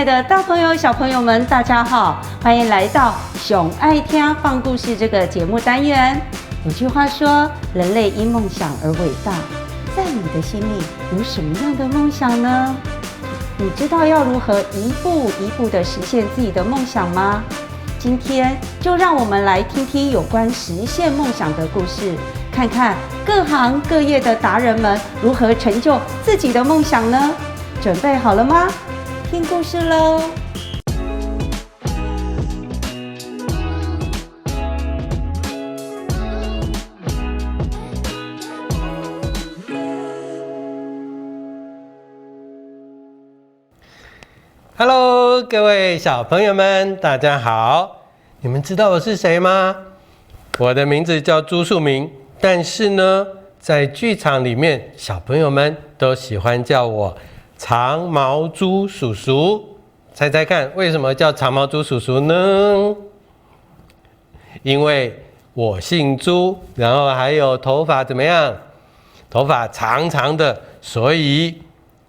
的大朋友、小朋友们，大家好，欢迎来到熊爱听放故事这个节目单元。有句话说，人类因梦想而伟大。在你的心里有什么样的梦想呢？你知道要如何一步一步地实现自己的梦想吗？今天就让我们来听听有关实现梦想的故事，看看各行各业的达人们如何成就自己的梦想呢？准备好了吗？听故事喽！Hello， 各位小朋友们，大家好！你们知道我是谁吗？我的名字叫朱树明，但是呢，在剧场里面，小朋友们都喜欢叫我长毛猪叔叔。猜猜看，为什么叫长毛猪叔叔呢？因为我姓朱，然后还有头发怎么样？头发长长的，所以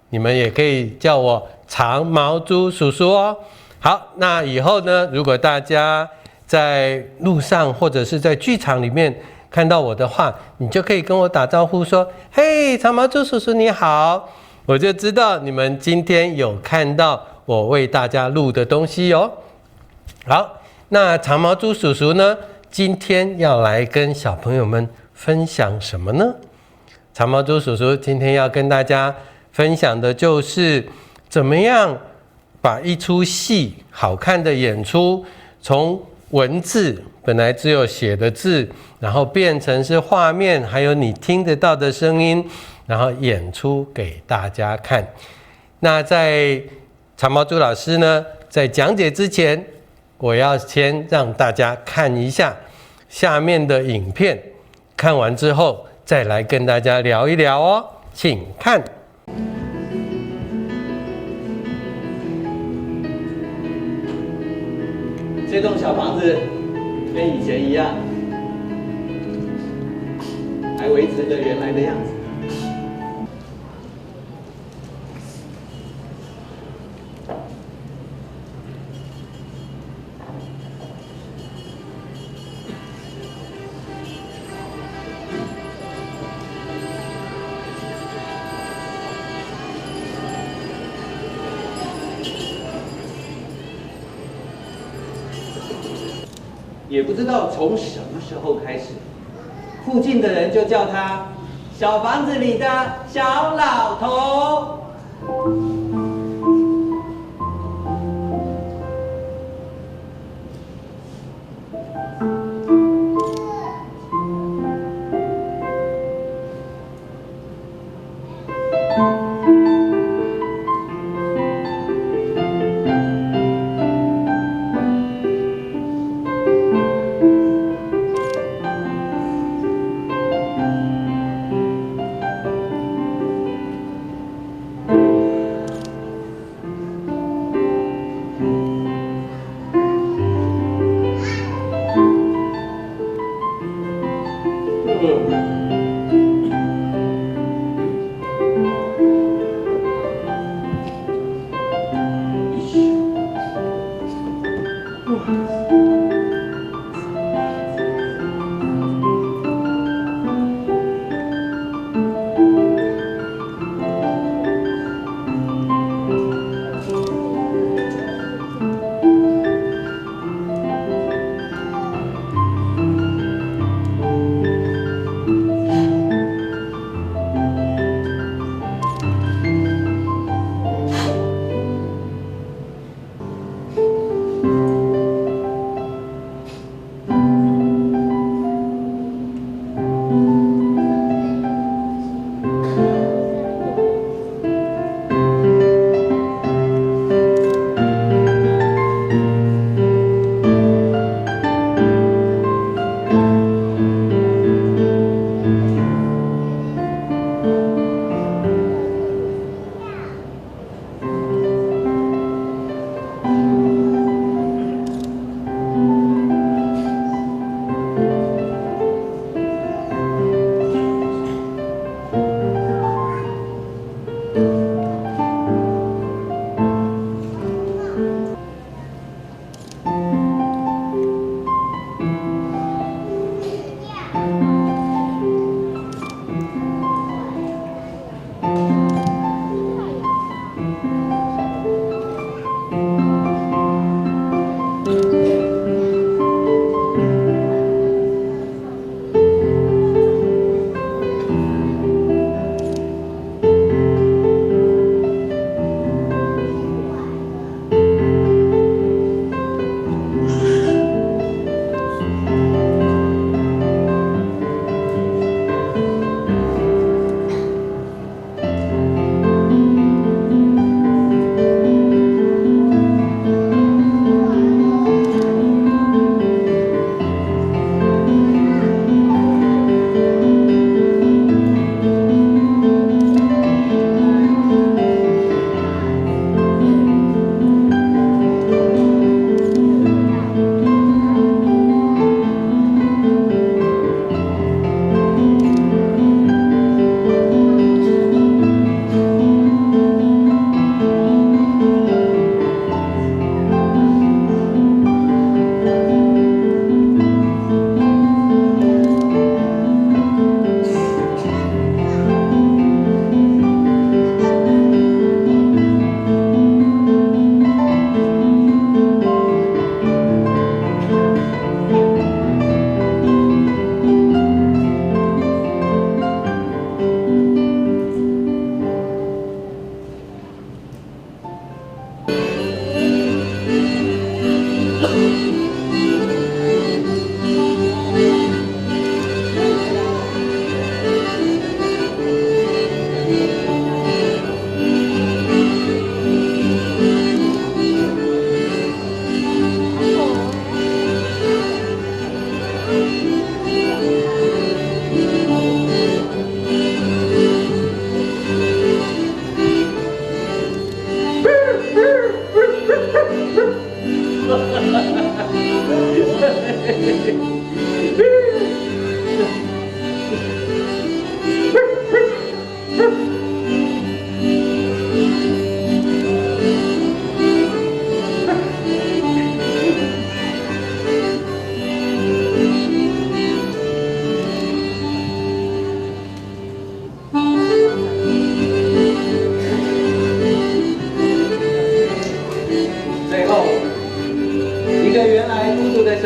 你们也可以叫我长毛猪叔叔哦。好，那以后呢，如果大家在路上或者是在剧场里面看到我的话，你就可以跟我打招呼说：“嘿，长毛猪叔叔你好！”我就知道你们今天有看到我为大家录的东西哦。好，那长毛猪叔叔呢，今天要来跟小朋友们分享什么呢？长毛猪叔叔今天要跟大家分享的就是怎么样把一出戏好看的演出，从文字本来只有写的字，然后变成是画面，还有你听得到的声音，然后演出给大家看。那在长毛猪老师呢，在讲解之前，我要先让大家看一下下面的影片，看完之后再来跟大家聊一聊哦，请看。这栋小房子跟以前一样，还维持着原来的样子。也不知道从什么时候开始，附近的人就叫他小房子里的小老头。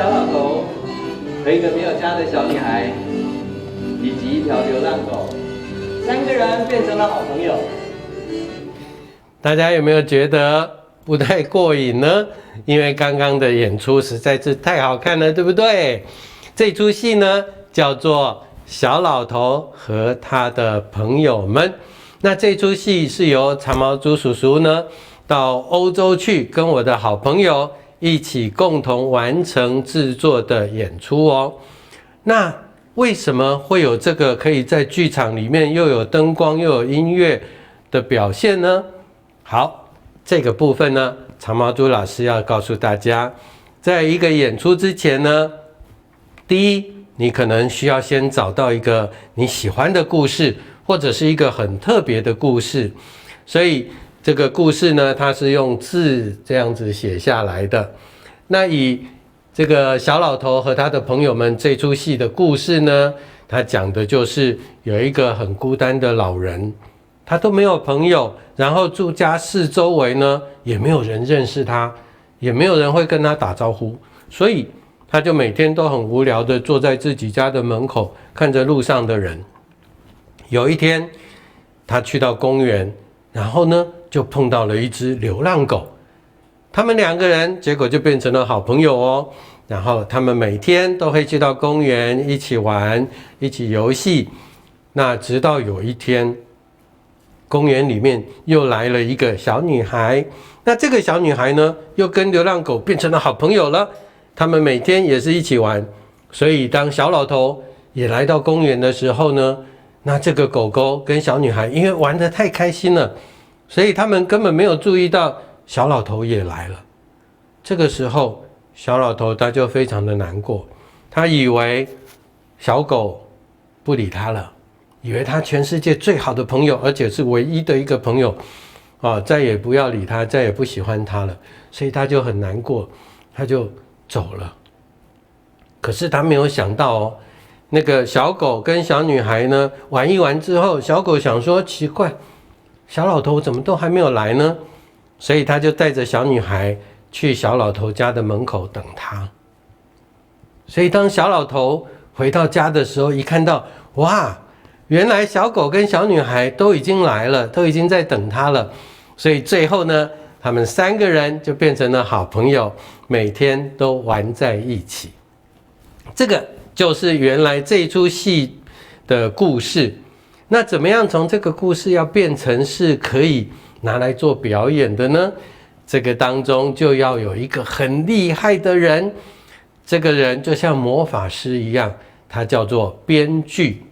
小老头和一个没有家的小女孩，以及一条流浪狗，3个人变成了好朋友。大家有没有觉得不太过瘾呢？因为刚刚的演出实在是太好看了，对不对？这出戏呢叫做《小老头和他的朋友们》。那这出戏是由长毛猪叔叔呢到欧洲去跟我的好朋友一起共同完成制作的演出哦。那为什么会有这个可以在剧场里面又有灯光又有音乐的表现呢？好，这个部分呢，长毛猪老师要告诉大家，在一个演出之前呢，第一，你可能需要先找到一个你喜欢的故事，或者是一个很特别的故事。所以这个故事呢，它是用字这样子写下来的。那以这个小老头和他的朋友们这出戏的故事呢，他讲的就是有一个很孤单的老人，他都没有朋友，然后住家四周围呢也没有人认识他，也没有人会跟他打招呼，所以他就每天都很无聊的坐在自己家的门口，看着路上的人。有一天他去到公园，然后呢就碰到了一只流浪狗，他们2个人结果就变成了好朋友哦。然后他们每天都会去到公园一起玩，一起游戏。那直到有一天，公园里面又来了一个小女孩，那这个小女孩呢又跟流浪狗变成了好朋友了，他们每天也是一起玩。所以当小老头也来到公园的时候呢，那这个狗狗跟小女孩因为玩得太开心了，所以他们根本没有注意到小老头也来了。这个时候小老头他就非常的难过，他以为小狗不理他了，以为他全世界最好的朋友，而且是唯一的一个朋友再也不要理他，再也不喜欢他了，所以他就很难过，他就走了。可是他没有想到那个小狗跟小女孩呢玩一玩之后，小狗想说奇怪，小老头怎么都还没有来呢？所以他就带着小女孩去小老头家的门口等他。所以当小老头回到家的时候，一看到哇，原来小狗跟小女孩都已经来了，都已经在等他了。所以最后呢，他们3个人就变成了好朋友，每天都玩在一起。这个就是原来这一出戏的故事。那怎么样从这个故事要变成是可以拿来做表演的呢？这个当中就要有一个很厉害的人，这个人就像魔法师一样，他叫做编剧。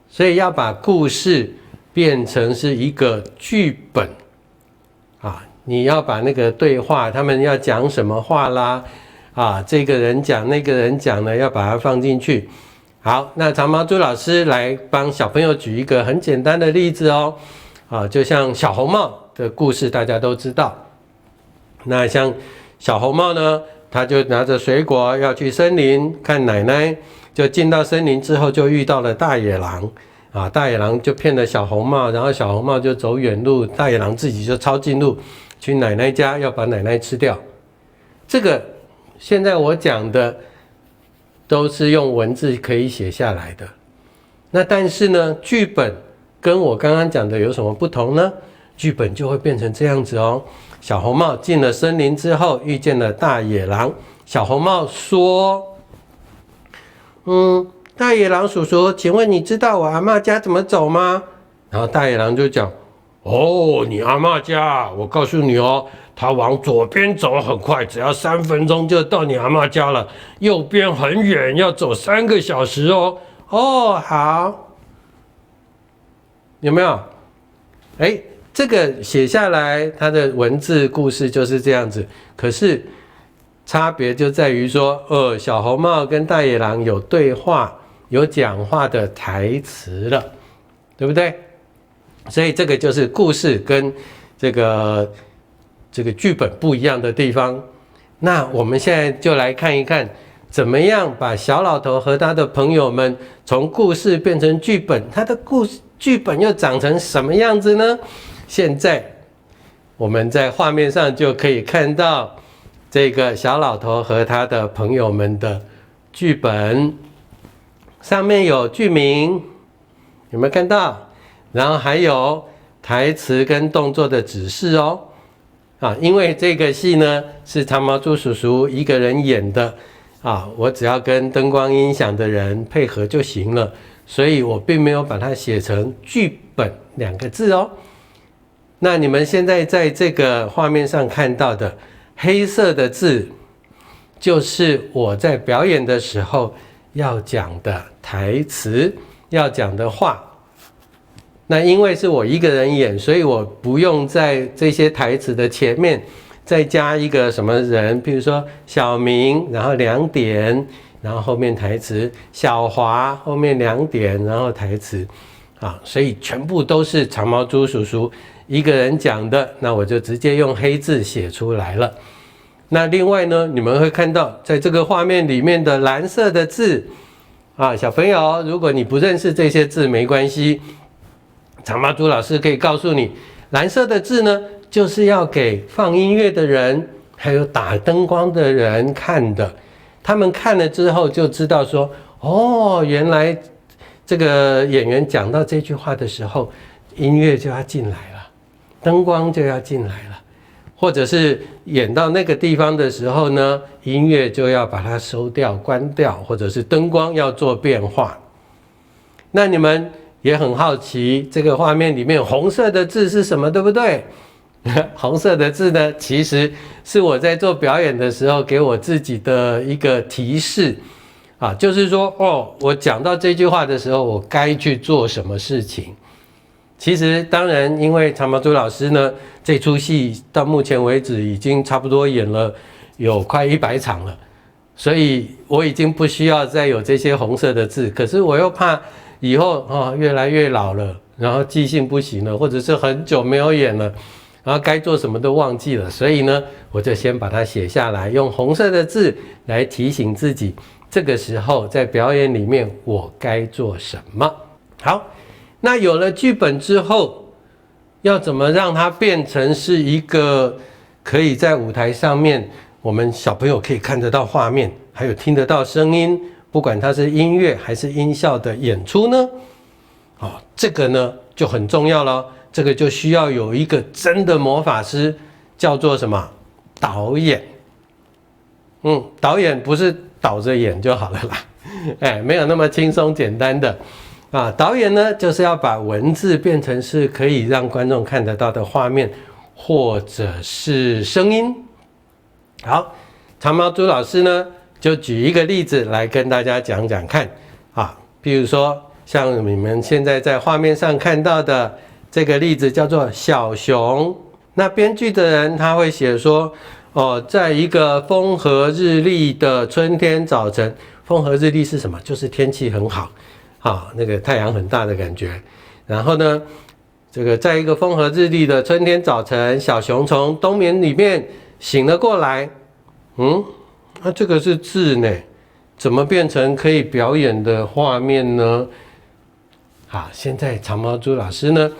所以要把故事变成是一个剧本你要把那个对话，他们要讲什么话啦这个人讲那个人讲呢，要把它放进去。好，那长毛猪老师来帮小朋友举一个很简单的例子哦。就像小红帽的故事大家都知道。那像小红帽呢，他就拿着水果要去森林看奶奶，就进到森林之后就遇到了大野狼大野狼就骗了小红帽，然后小红帽就走远路，大野狼自己就抄近路去奶奶家要把奶奶吃掉。这个现在我讲的都是用文字可以写下来的。那但是呢，剧本跟我刚刚讲的有什么不同呢？剧本就会变成这样子哦。小红帽进了森林之后遇见了大野狼，小红帽说大野狼叔叔，请问你知道我阿嬷家怎么走吗？然后大野狼就讲你阿嬷家，我告诉你哦，他往左边走很快，只要3分钟就到你阿嬷家了，右边很远，要走3个小时哦。好，有没有？这个写下来，它的文字故事就是这样子。可是差别就在于说，小红帽跟大野狼有对话，有讲话的台词了，对不对？所以这个就是故事跟这个剧本不一样的地方。那我们现在就来看一看，怎么样把小老头和他的朋友们从故事变成剧本，他的剧本又长成什么样子呢？现在我们在画面上就可以看到这个小老头和他的朋友们的剧本，上面有剧名，有没有看到？然后还有台词跟动作的指示哦。因为这个戏呢是长毛猪叔叔一个人演的我只要跟灯光音响的人配合就行了，所以我并没有把它写成剧本2个字哦。那你们现在在这个画面上看到的黑色的字，就是我在表演的时候要讲的台词，要讲的话。那因为是我一个人演，所以我不用在这些台词的前面再加一个什么人，比如说小明，然后2点，然后后面台词，小华后面2点，然后台词所以全部都是长毛猪叔叔一个人讲的，那我就直接用黑字写出来了。那另外呢，你们会看到在这个画面里面的蓝色的字小朋友，如果你不认识这些字没关系，长毛猪老师可以告诉你，蓝色的字呢，就是要给放音乐的人，还有打灯光的人看的。他们看了之后就知道说，原来这个演员讲到这句话的时候，音乐就要进来了，灯光就要进来了，或者是演到那个地方的时候呢，音乐就要把它收掉、关掉，或者是灯光要做变化。那你们也很好奇，这个画面里面红色的字是什么，对不对？红色的字呢，其实是我在做表演的时候给我自己的一个提示就是说我讲到这句话的时候，我该去做什么事情。其实当然，因为长毛猪老师呢，这出戏到目前为止已经差不多演了有快100场了，所以我已经不需要再有这些红色的字。可是我又怕以后越来越老了，然后记性不行了，或者是很久没有演了，然后该做什么都忘记了，所以呢，我就先把它写下来，用红色的字来提醒自己，这个时候在表演里面我该做什么。好，那有了剧本之后，要怎么让它变成是一个可以在舞台上面我们小朋友可以看得到画面，还有听得到声音，不管它是音乐还是音效的演出呢？这个呢就很重要了。这个就需要有一个真的魔法师，叫做什么？导演。导演不是倒着演就好了啦，没有那么轻松简单的导演呢，就是要把文字变成是可以让观众看得到的画面，或者是声音。好，长毛猪老师呢，就举一个例子来跟大家讲讲看比如说像你们现在在画面上看到的这个例子叫做小熊。那编剧的人他会写说在一个风和日丽的春天早晨，风和日丽是什么？就是天气很好那个太阳很大的感觉。然后呢，这个在一个风和日丽的春天早晨，小熊从冬眠里面醒了过来。这个是字呢，怎么变成可以表演的画面呢？好，现在长毛猪老师呢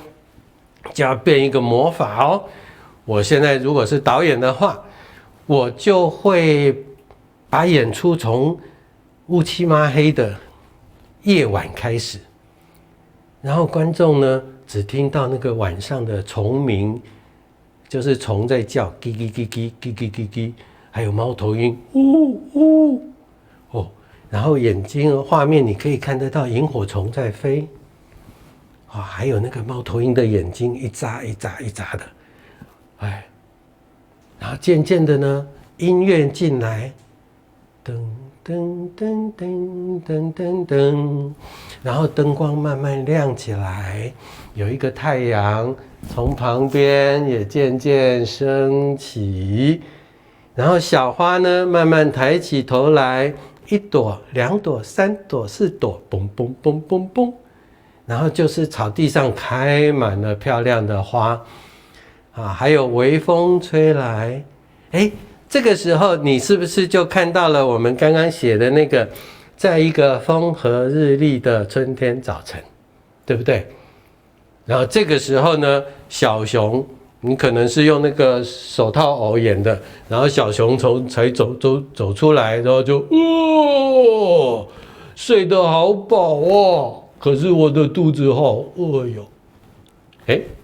就要变一个魔法我现在如果是导演的话，我就会把演出从乌漆嘛黑的夜晚开始，然后观众呢只听到那个晚上的虫鸣，就是虫在叫，叽叽叽叽叽叽叽叽，还有猫头鹰呜呜然后眼睛画面你可以看得到萤火虫在飞还有那个猫头鹰的眼睛一眨一眨一眨的，然后渐渐的呢，音乐进来，噔噔噔噔噔噔噔，然后灯光慢慢亮起来，有一个太阳从旁边也渐渐升起，然后小花呢慢慢抬起头来，1朵、2朵、3朵、4朵，嘣嘣嘣嘣嘣，然后就是草地上开满了漂亮的花还有微风吹来。这个时候你是不是就看到了我们刚刚写的那个，在一个风和日丽的春天早晨，对不对？然后这个时候呢，小熊你可能是用那个手套偶演的，然后小熊才走出来，然后就睡得好饱哦，可是我的肚子好饿哟。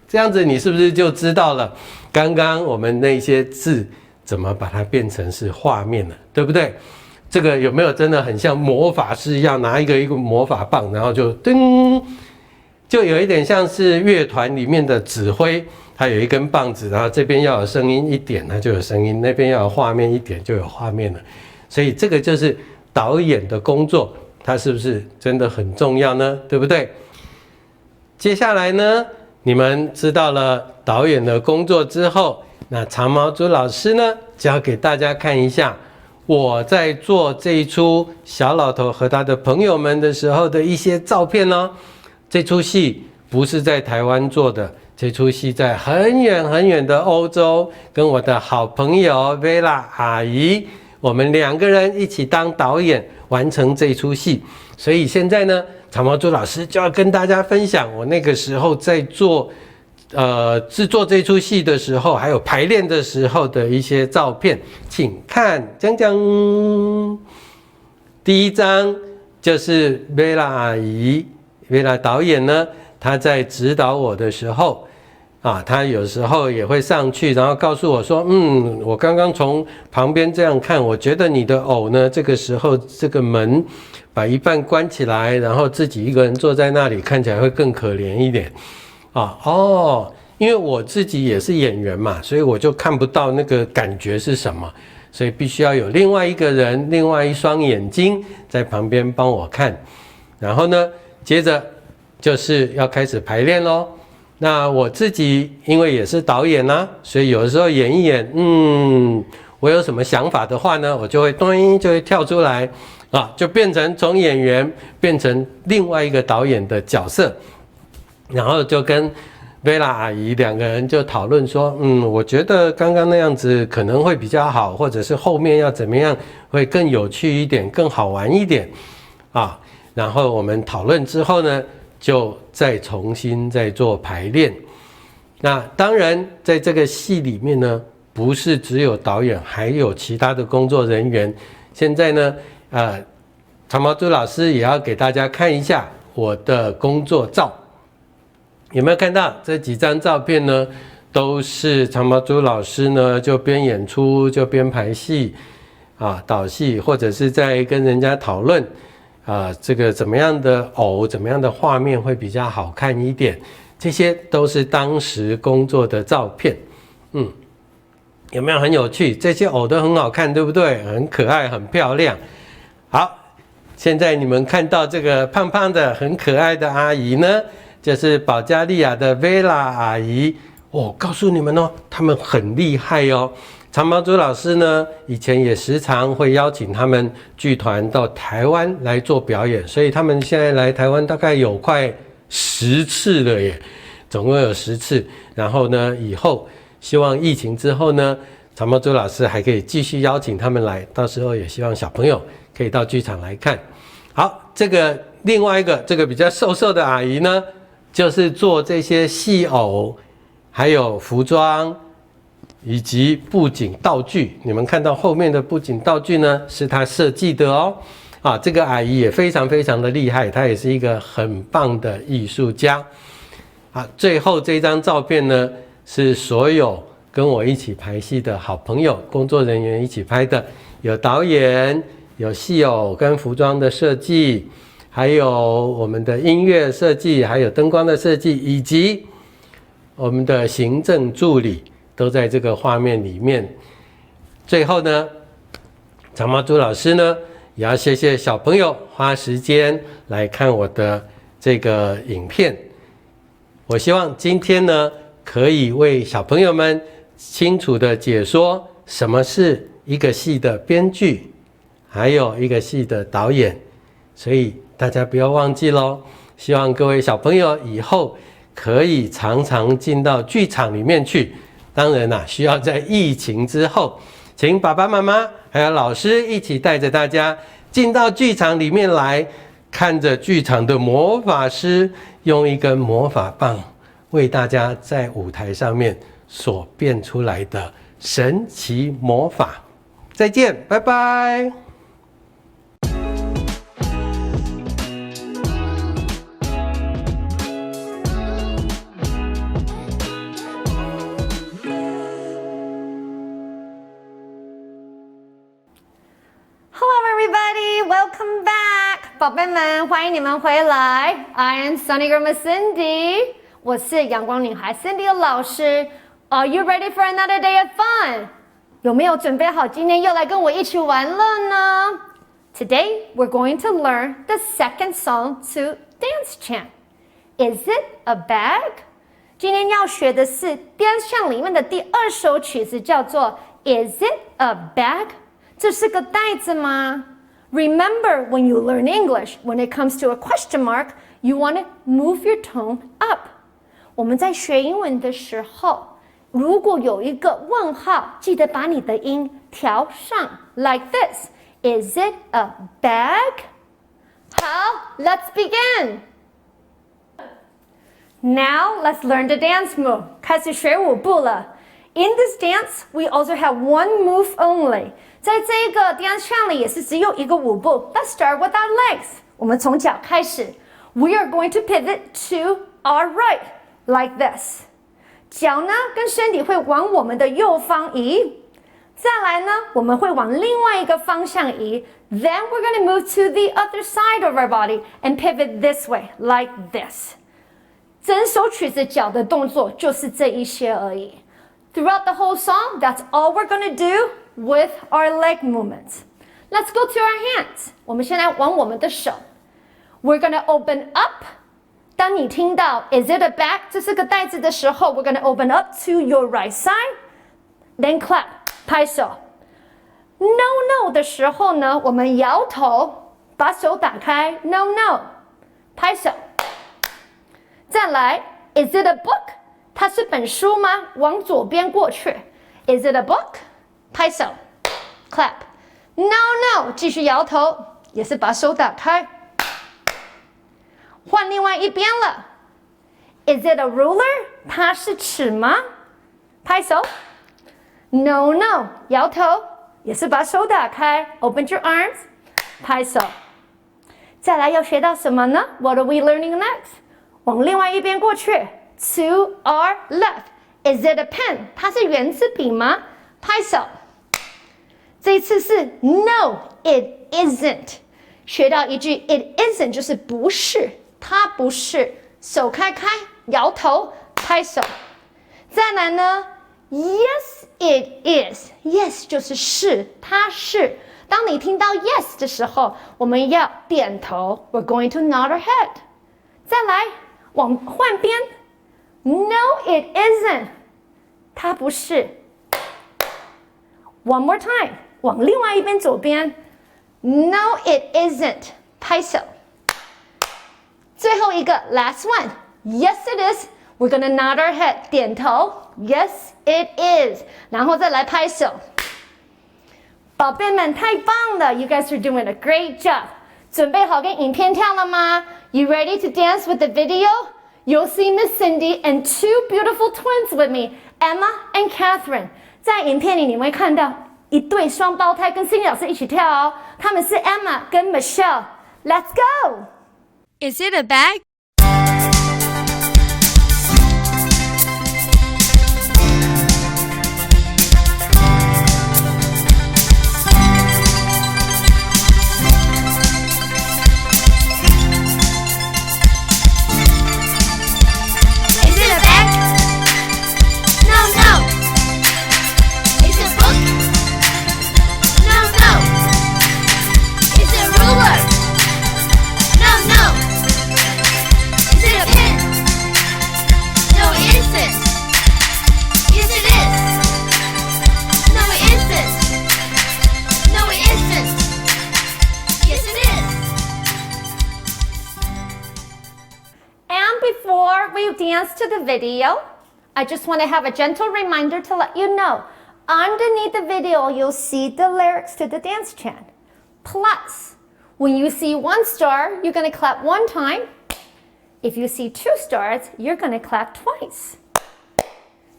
这样子你是不是就知道了刚刚我们那些字怎么把它变成是画面了，对不对？这个有没有真的很像魔法师一样，拿一个魔法棒，然后就噔，就有一点像是乐团里面的指挥，它有一根棒子，然后这边要有声音一点，它就有声音；那边要有画面一点，就有画面了。所以这个就是导演的工作，它是不是真的很重要呢？对不对？接下来呢，你们知道了导演的工作之后，那长毛猪老师呢，就要给大家看一下我在做这一出小老头和他的朋友们的时候的一些照片哦。这出戏不是在台湾做的，这出戏在很远很远的欧洲，跟我的好朋友 Vela 阿姨，我们2个人一起当导演完成这出戏。所以现在呢，长毛猪老师就要跟大家分享我那个时候在做制作这出戏的时候，还有排练的时候的一些照片，请看，讲讲。第一张就是 Vela 阿姨，Vela 导演呢，他在指导我的时候，他有时候也会上去，然后告诉我说，我刚刚从旁边这样看，我觉得你的偶呢，这个时候这个门把一半关起来，然后自己一个人坐在那里，看起来会更可怜一点。因为我自己也是演员嘛，所以我就看不到那个感觉是什么，所以必须要有另外一个人，另外一双眼睛在旁边帮我看。然后呢，接着就是要开始排练咯。那我自己因为也是导演啊，所以有的时候演一演，我有什么想法的话呢，我就会跳出来就变成从演员变成另外一个导演的角色。然后就跟 Vela 阿姨2个人就讨论说，我觉得刚刚那样子可能会比较好，或者是后面要怎么样会更有趣一点，更好玩一点然后我们讨论之后呢，就再重新再做排练。那当然在这个戏里面呢，不是只有导演，还有其他的工作人员。现在呢长毛猪老师也要给大家看一下我的工作照。有没有看到这几张照片呢？都是长毛猪老师呢，就边演出就边排戏导戏，或者是在跟人家讨论这个怎么样的偶，怎么样的画面会比较好看一点。这些都是当时工作的照片。有没有很有趣？这些偶都很好看，对不对？很可爱，很漂亮。好，现在你们看到这个胖胖的、很可爱的阿姨呢，就是保加利亚的 Vela 阿姨。告诉你们哦，他们很厉害哦。长毛猪老师呢，以前也时常会邀请他们剧团到台湾来做表演，所以他们现在来台湾大概有快10次了耶，总共有10次。然后呢，以后希望疫情之后呢，长毛猪老师还可以继续邀请他们来，到时候也希望小朋友可以到剧场来看。好，这个另外一个这个比较瘦瘦的阿姨呢，就是做这些戏偶，还有服装以及布景道具。你们看到后面的布景道具呢，是她设计的哦。这个阿姨也非常非常的厉害，她也是一个很棒的艺术家。最后这张照片呢，是所有跟我一起排戏的好朋友、工作人员一起拍的，有导演，有戏偶跟服装的设计，还有我们的音乐设计，还有灯光的设计，以及我们的行政助理都在这个画面里面。最后呢，长毛猪老师呢，也要谢谢小朋友花时间来看我的这个影片。我希望今天呢，可以为小朋友们清楚的解说什么是一个戏的编剧，还有一个戏的导演。所以大家不要忘记咯，希望各位小朋友以后可以常常进到剧场里面去。当然需要在疫情之后，请爸爸妈妈还有老师一起带着大家进到剧场里面来，看着剧场的魔法师用一根魔法棒为大家在舞台上面所变出来的神奇魔法。再见，拜拜。Hello everybody, welcome back， 宝贝们，欢迎你们回来。I am Sunny Grandma Cindy， 我是阳光女孩 Cindy 的老师。Are you ready for another day of fun？ 有没有准备好今天又来跟我一起玩乐呢？ Today we're going to learn the second song to dance chant. Is it a bag？ 今天要学的是 dance chant 里面的第2首曲子，叫做 Is it a bag？这是个袋子吗？ Remember, when you learn English, when it comes to a question mark, you want to move your tone up. 我们在学英文的时候，如果有一个问号，记得把你的音调上 like this. Is it a bag? 好 let's begin. Now, let's learn the dance move. 开始学舞步了。In this dance, we also have one move only. 在这个 dance chant 里也是只有一个舞步。Let's start with our legs. 我们从脚开始。We are going to pivot to our right, like this. 脚呢跟身体会往我们的右方移。再来呢，我们会往另外一个方向移。Then we're going to move to the other side of our body and pivot this way, like this. 整首曲子脚的动作就是这一些而已。Throughout the whole song, that's all we're going to do with our leg movements. Let's go to our hands. 我们先来往我们的手。We're going to open up. 当你听到 Is it a bag? 这是个袋子的时候 we're going to open up to your right side. Then clap. 拍手。No, no 的时候呢，我们摇头，把手打开。No, no. 拍手。再来 Is it a book? 它是本书吗？往左边过去。Is it a book? 拍手 clap. No, no 继续摇头，也是把手打开。换另外一边了。Is it a ruler? 它是尺吗？拍手。No, no 摇头，也是把手打开。Open your arms. 拍手。再来要学到什么呢？ What are we learning next? 往另外一边过去。To our left. Is it a pen? 它是圆珠笔吗？拍手。这一次是 No, it isn't. 学到一句 It isn't 就是不是，它不是。手开开，摇头，拍手。再来呢 Yes, it is. Yes 就是是，它是。当你听到 yes 的时候，我们要点头。We're going to nod our head. 再来，换边。No, it isn't. 它不是。One more time. 往另外一边左边。No, it isn't. 拍手。最后一个 last one. Yes, it is. We're gonna nod our head. 点头。Yes, it is. 然后再来拍手。宝贝们，太棒了 ！You guys are doing a great job. 准备好跟影片跳了吗 ？You ready to dance with the video? You'll see Miss Cindy and two beautiful twins with me, Emma and Catherine. 在影片里你会看到一对双胞胎跟 Cindy 老师一起跳哦，他们是 Emma 跟 Michelle. Let's go! Is it a bag? Before we dance to the video, I just want to have a gentle reminder to let you know, underneath the video, you'll see the lyrics to the dance chant. Plus, when you see 1 star, you're going to clap 1 time. If you see 2 stars, you're going to clap twice.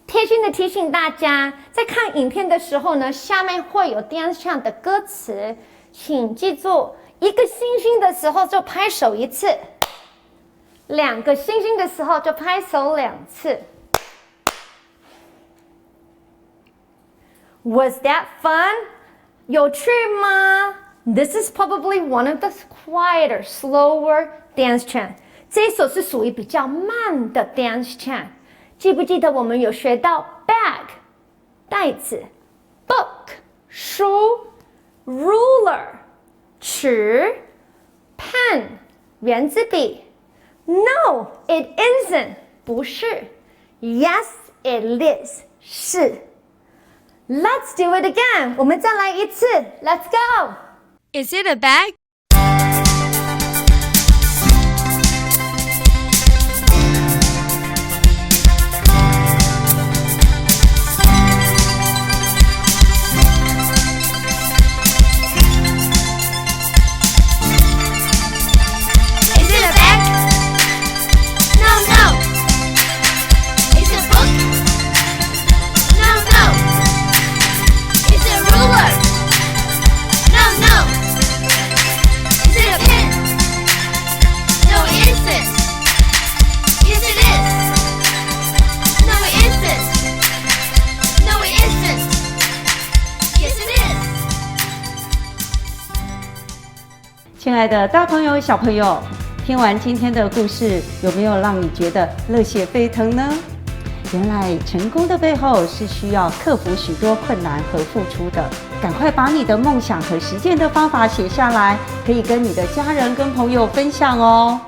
贴心的提醒大家，在看影片的时候呢，下面会有 dance chant 的歌词，请记住，一个星星的时候就拍手一次，2个星星的时候就拍手2次。Was that fun? 有趣吗？ This is probably one of the quieter, slower dance chant. 这一首是属于比较慢的 dance chant。记不记得我们有学到 bag 袋子 book 书 ruler 尺 pen 圆珠笔 No, it isn't 不是 Yes, it is 是 Let's do it again 我们再来一次 Let's go Is it a bag? Yes, 亲爱的大朋友、小朋友，听完今天的故事，有没有让你觉得热血沸腾呢？原来成功的背后是需要克服许多困难和付出的。赶快把你的梦想和实践的方法写下来，可以跟你的家人跟朋友分享哦。